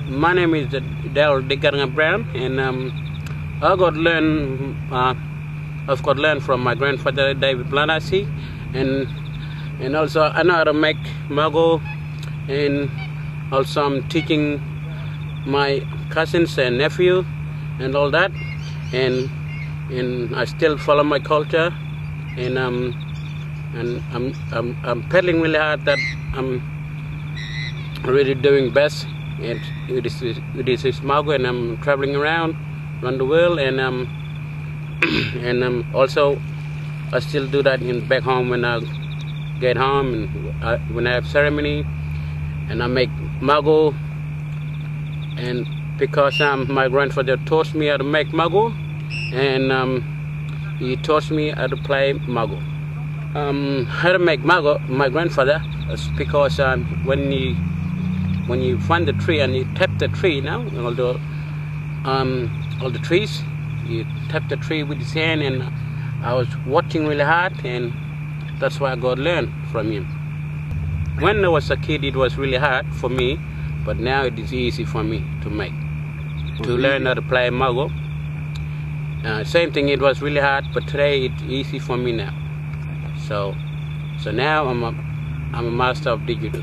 My name is Darryl Digarrnga, and I've got learned from my grandfather David Blanasi, and also I know how to make mago, and also I'm teaching my cousins and nephew and all that, and I still follow my culture, and I'm pedaling really hard that I'm really doing best. And it is mago, and I'm traveling around the world, and also I still do that back home when I get home, and when I have ceremony, and I make mago. And because my grandfather taught me how to make mago, and he taught me how to play mago. How to make mago, my grandfather, is because when you find the tree and you tap the tree, all the trees, you tap the tree with his hand, and I was watching really hard, and that's why I got learned from him. When I was a kid, it was really hard for me, but now it is easy for me to make, to learn how to play mago. Same thing, it was really hard, but today it's easy for me now. So now I'm a master of digital.